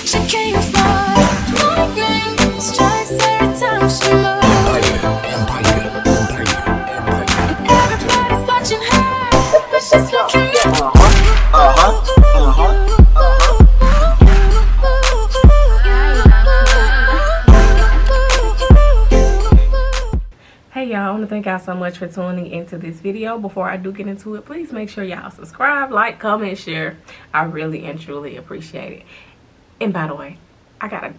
She can't afford my ring. Strikes every time she moves. And everybody's watching her, but she's looking at me. Hey y'all, I want to thank y'all so much for tuning into this video. Before I do get into it, please make sure y'all subscribe, like, comment, share. I really and truly appreciate it. And by the way, thought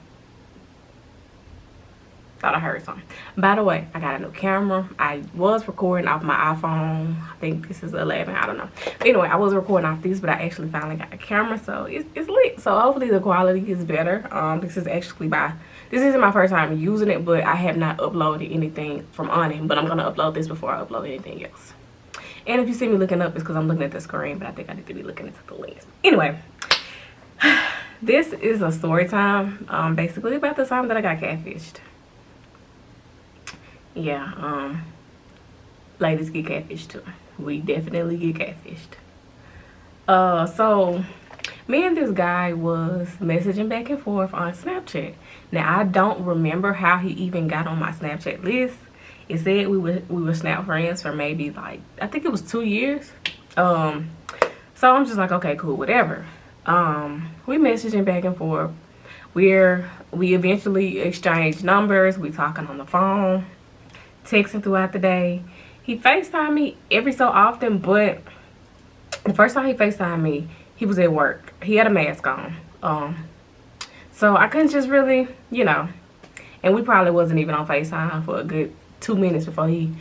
I heard something. By the way, I got a new camera. I was recording off my iPhone. I think this is 11, I don't know. But anyway, I was recording off these, but I actually finally got a camera, so it's lit. So hopefully the quality is better. This isn't my first time using it, but I have not uploaded anything from on it. But I'm gonna upload this before I upload anything else. And if you see me looking up, it's because I'm looking at the screen, but I think I need to be looking into the lens. Anyway, this is a story time, basically about the time that I got catfished. Yeah, ladies get catfished too. We definitely get catfished. So me and this guy was messaging back and forth on Snapchat. Now I don't remember how he even got on my Snapchat list. It said we were Snap friends for maybe like, I think it was 2 years. So I'm just like, okay, cool, whatever. We messaging back and forth. We eventually exchanged numbers. We talking on the phone, texting throughout the day. He FaceTimed me every so often, but the first time he FaceTimed me, he was at work. He had a mask on. So I couldn't just really, you know, and we probably wasn't even on FaceTime for a good 2 minutes before he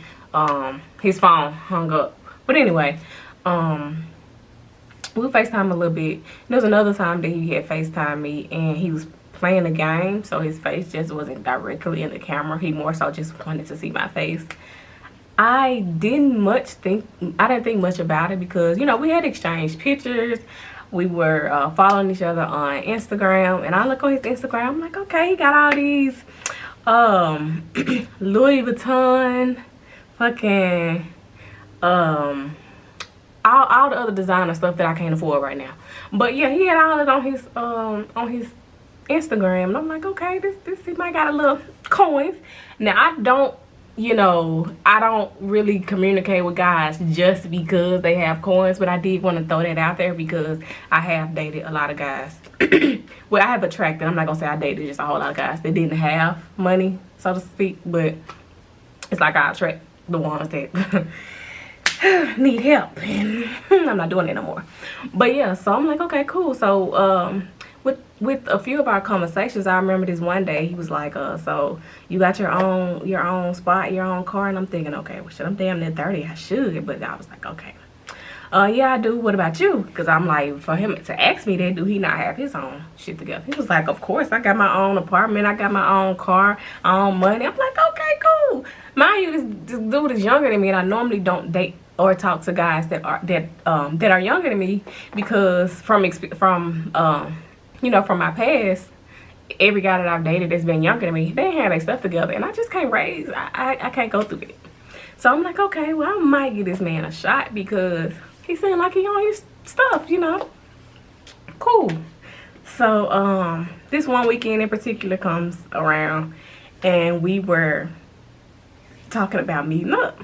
his phone hung up. But anyway, we FaceTime a little bit. There was another time that he had FaceTime me and he was playing a game, so his face just wasn't directly in the camera. He more so just wanted to see my face. I didn't think much about it because, you know, we had exchanged pictures. We were following each other on Instagram, and I look on his Instagram. I'm like, okay, he got all these Louis Vuitton, fucking all the other designer stuff that I can't afford right now. But yeah, he had all it on his Instagram, and I'm like, okay, this he might got a little coins. Now I don't really communicate with guys just because they have coins, but I did want to throw that out there because I have dated a lot of guys. Well, I have attracted, I'm not gonna say I dated just a whole lot of guys that didn't have money, so to speak, but it's like I attract the ones that need help, and I'm not doing it no more. But yeah, so I'm like, okay, cool. So with a few of our conversations, I remember this one day he was like, so you got your own spot, your own car? And I'm thinking, okay, well shit, I'm damn near 30, I should. But I was like, okay, yeah, I do. What about you? Because I'm like, for him to ask me that, do he not have his own shit together? He was like, of course, I got my own apartment, I got my own car, own money. I'm like, okay, cool. Mind you, this dude is younger than me, and I normally don't date or talk to guys that are younger than me because you know, from my past, every guy that I've dated that's been younger than me, they had their stuff together, and I just can't I can't go through it. So I'm like, okay, well, I might give this man a shot because he seemed like he on his stuff, you know. Cool. So this one weekend in particular comes around, and we were talking about meeting up.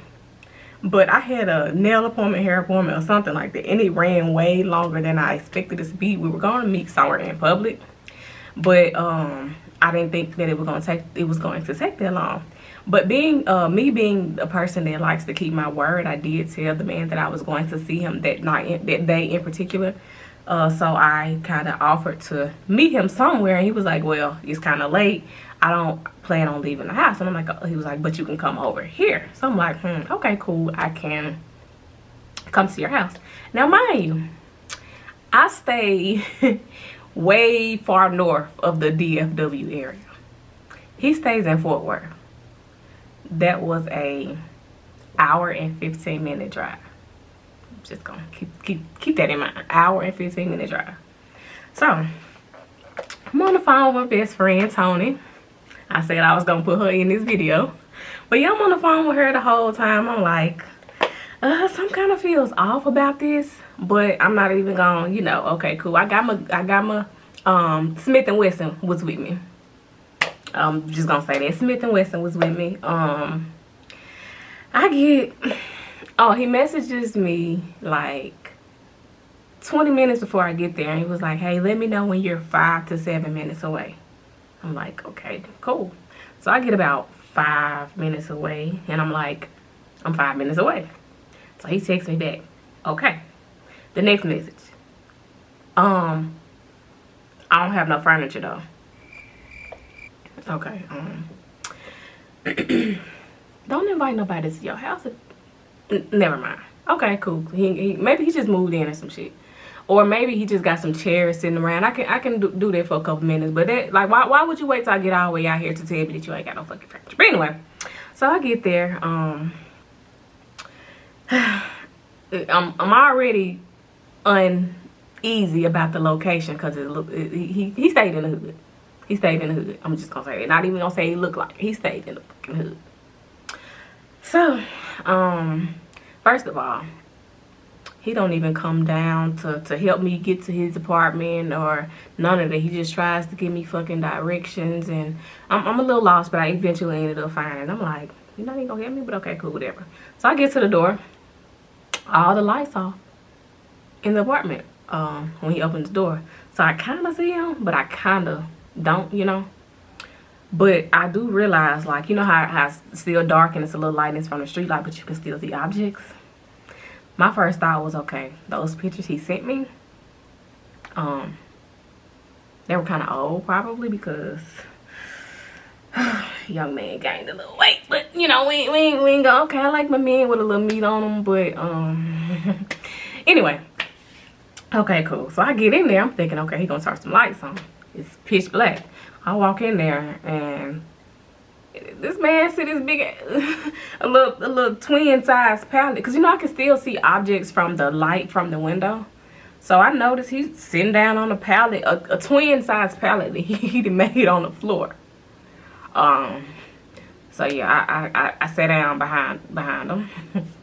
But I had a nail appointment, hair appointment, or something like that, and it ran way longer than I expected it to be. We were going to meet somewhere in public, but I didn't think that it was going to take that long. But me being a person that likes to keep my word, I did tell the man that I was going to see him that day in particular. So I kind of offered to meet him somewhere, and he was like, well, it's kind of late, I don't plan on leaving the house. And I'm like, he was like, but you can come over here. So I'm like, okay, cool, I can come to your house. Now mind you, I stay way far north of the DFW area. He stays in Fort Worth. That was a hour and 15-minute drive. Just gonna keep that in mind. Hour and 15-minute drive. So I'm on the phone with my best friend Tony. I said I was gonna put her in this video, but yeah, I'm on the phone with her the whole time. I'm like, some kind of feels off about this, but I'm not even gonna, you know, okay, cool. I got my Smith and Wesson was with me. I'm just gonna say that Smith and Wesson was with me. He messages me like 20 minutes before I get there, and he was like, hey, let me know when you're 5 to 7 minutes away. I'm like, okay, cool. So I get about 5 minutes away, and I'm like, I'm 5 minutes away. So he texts me back, okay. The next message, I don't have no furniture though. Okay. Don't invite nobody to your house. Never mind. Okay, cool. He maybe he just moved in or some shit, or maybe he just got some chairs sitting around. I can do that for a couple minutes, but that, like, why would you wait till I get all the way out here to tell me that you ain't got no fucking furniture? But anyway, so I get there. I'm already uneasy about the location because he stayed in the hood. He stayed in the hood. I'm just gonna say it. Not even gonna say he looked like it. He stayed in the fucking hood. So, first of all, he don't even come down to help me get to his apartment or none of that. He just tries to give me fucking directions, and I'm a little lost, but I eventually ended up finding. I'm like, you're not even gonna help me, but okay, cool, whatever. So I get to the door, all the lights off in the apartment when he opens the door. So I kind of see him, but I kind of don't, you know. But I do realize, like, you know how it's still dark and it's a little lightness from the street light, but you can still see objects. My first thought was, okay, those pictures he sent me, they were kind of old probably because young man gained a little weight. But, you know, we ain't go, okay, I like my men with a little meat on them, but, anyway. Okay, cool. So I get in there, I'm thinking, okay, he gonna turn some lights on. It's pitch black. I walk in there and this man see this big a little twin size pallet, because you know I can still see objects from the light from the window. So I noticed he's sitting down on a pallet, a twin size pallet that he made on the floor. So yeah, I sat down behind him.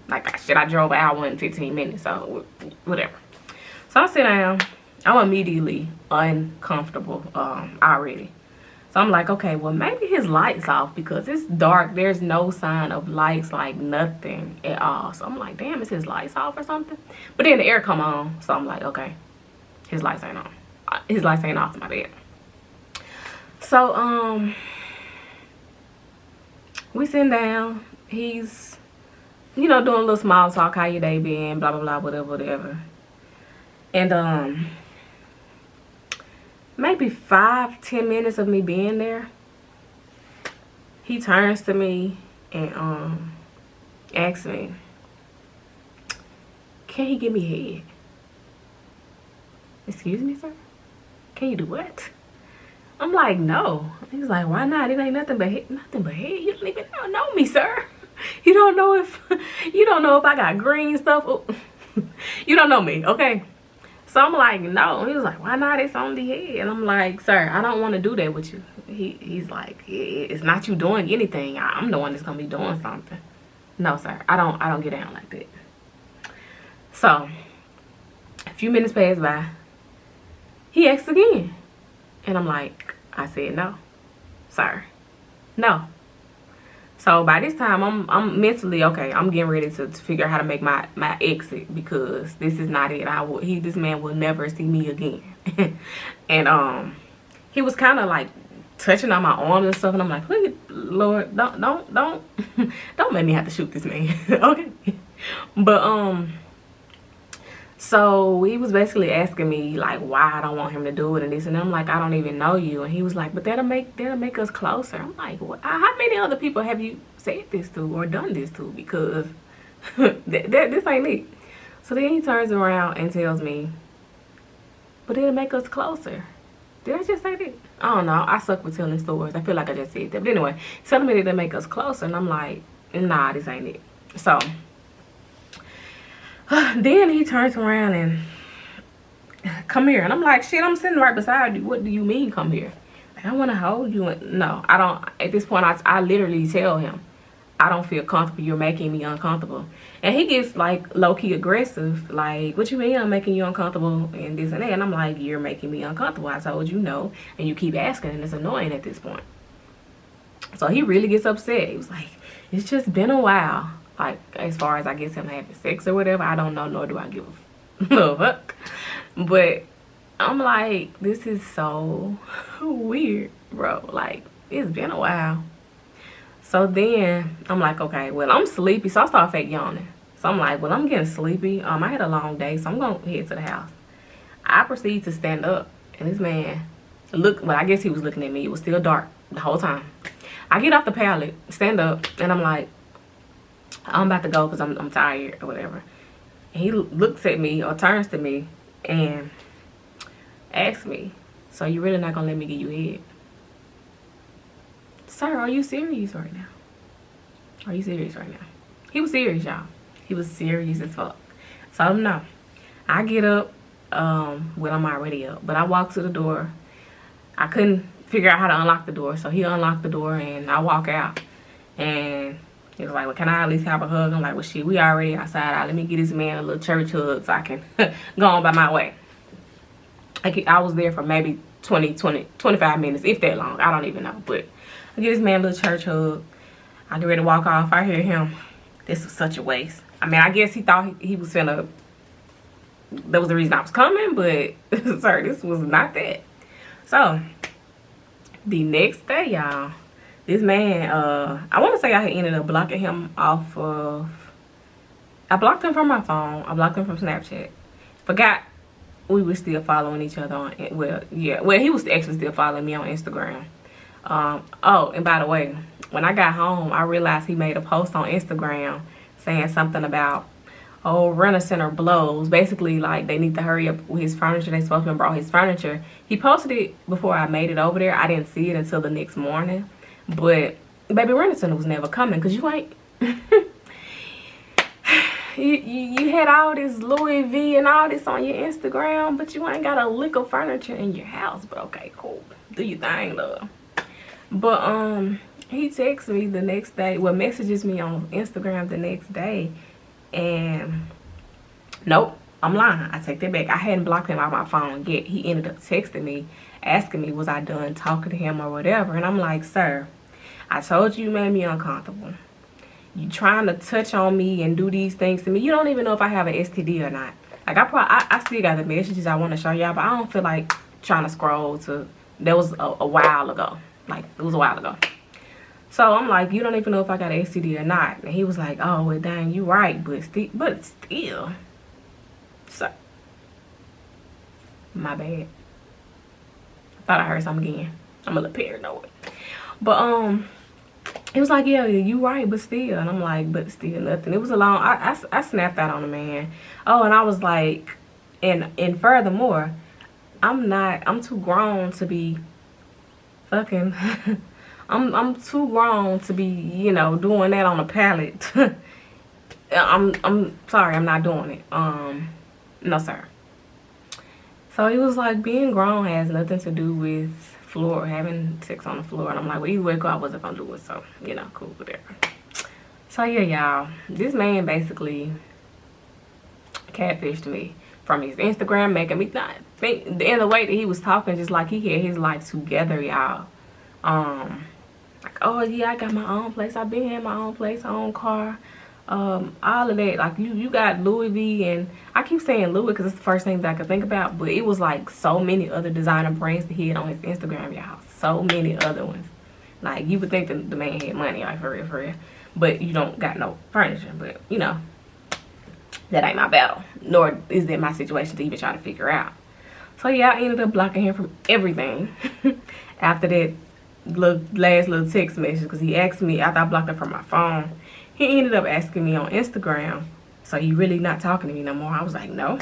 Like shit, I drove an hour and 15 minutes, so whatever. So I sit down. I'm immediately uncomfortable already. So I'm like, okay, well, maybe his light's off because it's dark. There's no sign of lights, like nothing at all. So I'm like, damn, is his lights off or something? But then the air come on. So I'm like, okay, his lights ain't on. His lights ain't off, my bad. So, we sitting down. He's, you know, doing a little small talk. How your day been? Blah, blah, blah, whatever. And, maybe 5-10 minutes of me being there, he turns to me and asks me, can he give me head? Excuse me, sir? Can you do what? I'm like, no. He's like, why not? It ain't nothing but head. Nothing but head. You don't even know me, sir. You don't know if I got green stuff. You don't know me, okay? So I'm like, no. He was like, why not? It's on the head. And I'm like, sir, I don't want to do that with you. He's like, it's not you doing anything. I'm the one that's gonna be doing something. No, sir, I don't get down like that. So a few minutes pass by. He asks again, and I'm like, I said no, sir, no. So by this time, I'm mentally okay. I'm getting ready to figure out how to make my exit, because this is not it. This man will never see me again. And he was kind of like touching on my arms and stuff, and I'm like, please, Lord, don't make me have to shoot this man. Okay. But so he was basically asking me like why I don't want him to do it and this, and I'm like, I don't even know you. And he was like, but that'll make us closer. I'm like, what? How many other people have you said this to or done this to? Because this ain't it. So then he turns around and tells me, but it'll make us closer. Did I just say that? I don't know. I suck with telling stories. I feel like I just said that. But anyway, telling me that it'll make us closer, and I'm like, nah, this ain't it. So then he turns around and come here, and I'm like, shit, I'm sitting right beside you. What do you mean come here? Like, I want to hold you. No, I don't. At this point, I literally tell him I don't feel comfortable. You're making me uncomfortable. And he gets like low-key aggressive. Like, what you mean I'm making you uncomfortable and this and that? And I'm like, you're making me uncomfortable. I told you no. And you keep asking, and it's annoying at this point. So he really gets upset. He was like, it's just been a while. Like, as far as I guess him having sex or whatever, I don't know, nor do I give a fuck. But I'm like, this is so weird, bro. Like, it's been a while. So then I'm like, okay, well, I'm sleepy. So I start fake yawning. So I'm like, well, I'm getting sleepy. I had a long day, so I'm going to head to the house. I proceed to stand up, and this man looked, well, I guess he was looking at me. It was still dark the whole time. I get off the pallet, stand up, and I'm like, I'm about to go because I'm tired or whatever. And he looks at me or turns to me and asks me, so you really not going to let me give you head? Sir, are you serious right now? Are you serious right now? He was serious, y'all. He was serious as fuck. So no. I get up, well, I'm already up, but I walk to the door. I couldn't figure out how to unlock the door, so he unlocked the door and I walk out. And he was like, well, can I at least have a hug? I'm like, well, shit, we already outside. Let me get this man a little church hug so I can go on by my way. I was there for maybe 25 minutes, if that long. I don't even know, but I give this man a little church hug. I get ready to walk off. I hear him. This was such a waste. I mean, I guess he thought he was finna. That was the reason I was coming, but sir, this was not that. So the next day, y'all, this man, I want to say I had ended up blocking him off of. I blocked him from my phone. I blocked him from Snapchat. Forgot we were still following each other on. Well, yeah. Well, he was actually still following me on Instagram. Oh, and by the way, when I got home, I realized he made a post on Instagram saying something about, oh, Rent-A-Center blows. Basically, like, they need to hurry up with his furniture. They supposed to have brought his furniture. He posted it before I made it over there. I didn't see it until the next morning. But, baby, Rent-A-Center was never coming because you ain't... you had all this Louis V and all this on your Instagram, but you ain't got a lick of furniture in your house. But, okay, cool. Do your thing, love. But, he texts me the next day, well, messages me on Instagram the next day, and nope, I'm lying. I take that back. I hadn't blocked him out my phone yet. He ended up texting me, asking me, was I done talking to him or whatever, and I'm like, sir, I told you made me uncomfortable. You trying to touch on me and do these things to me. You don't even know if I have an STD or not. Like, I still got the messages I want to show y'all, but I don't feel like trying to scroll to, that was a while ago. Like, it was a while ago. So I'm like, you don't even know if I got an STD or not. And he was like, oh, well, dang, you right, but still. So, my bad. I thought I heard something again. I'm a little paranoid. But, he was like, yeah, you right, but still. And I'm like, but still nothing. It was a long, I snapped out on the man. Oh, and I was like, and furthermore, I'm too grown to be fucking... I'm too grown to be, you know, doing that on a pallet. I'm sorry, I'm not doing it. No, sir. So he was like, being grown has nothing to do with having sex on the floor. And I'm like, well, either way, I wasn't gonna do it. So, you know, cool, whatever. So yeah, y'all, this man basically catfished me from his Instagram, making me not think. In the way that he was talking, just like he had his life together, y'all. Like, oh yeah, I got my own place. I've been in my own place, own car, all of that. Like, you got Louis V, and I keep saying Louis because it's the first thing that I could think about, but it was like so many other designer brands that he had on his Instagram, y'all. So many other ones. Like, you would think the man had money, like, for real, but you don't got no furniture. But you know, that ain't my battle, nor is that my situation to even try to figure out. So yeah, I ended up blocking him from everything. After that last little text message, because he asked me after I blocked him from my phone, he ended up asking me on Instagram, so you really not talking to me no more? I was like, no.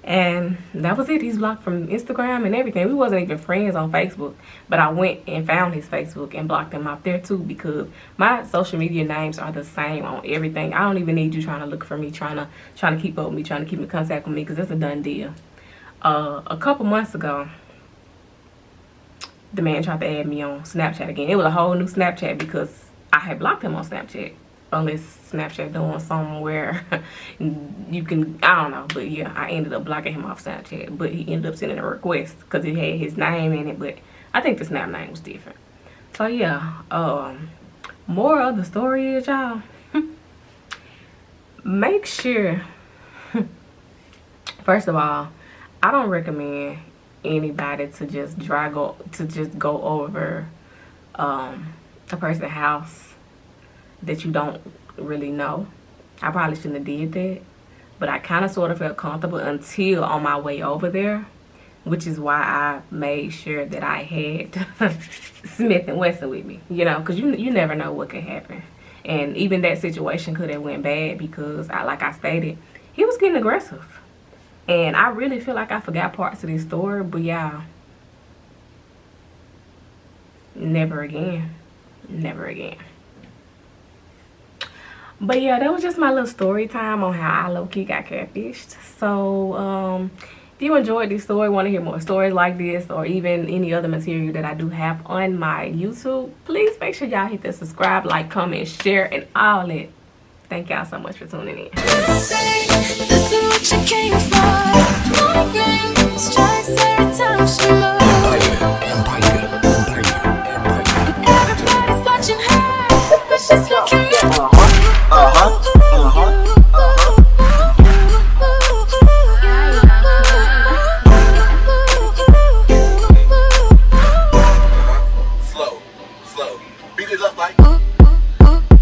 And that was it. He's blocked from Instagram and everything. We wasn't even friends on Facebook, but I went and found his Facebook and blocked him off there too, because my social media names are the same on everything. I don't even need you trying to look for me, trying to keep up with me, trying to keep in contact with me, because that's a done deal. A couple months ago, the man tried to add me on Snapchat again. It was a whole new Snapchat because I had blocked him on Snapchat. Unless Snapchat doing somewhere you can, I don't know. But yeah, I ended up blocking him off Snapchat. But he ended up sending a request because it had his name in it. But I think the Snap name was different. So yeah, more of the story is, y'all, make sure, first of all, I don't recommend anybody to just go over a person's house that you don't really know. I probably shouldn't have did that, but I kind of sort of felt comfortable until on my way over there, which is why I made sure that I had Smith and Wesson with me, you know, because you never know what could happen. And even that situation could have went bad because, like I stated, he was getting aggressive. And I really feel like I forgot parts of this story, but yeah, never again. Never again. But yeah, that was just my little story time on how I low-key got catfished. So, if you enjoyed this story, want to hear more stories like this, or even any other material that I do have on my YouTube, please make sure y'all hit the subscribe, like, comment, share, and all that. Thank y'all so much for tuning in. This is what you came for. My game strikes every time she moves. Empire.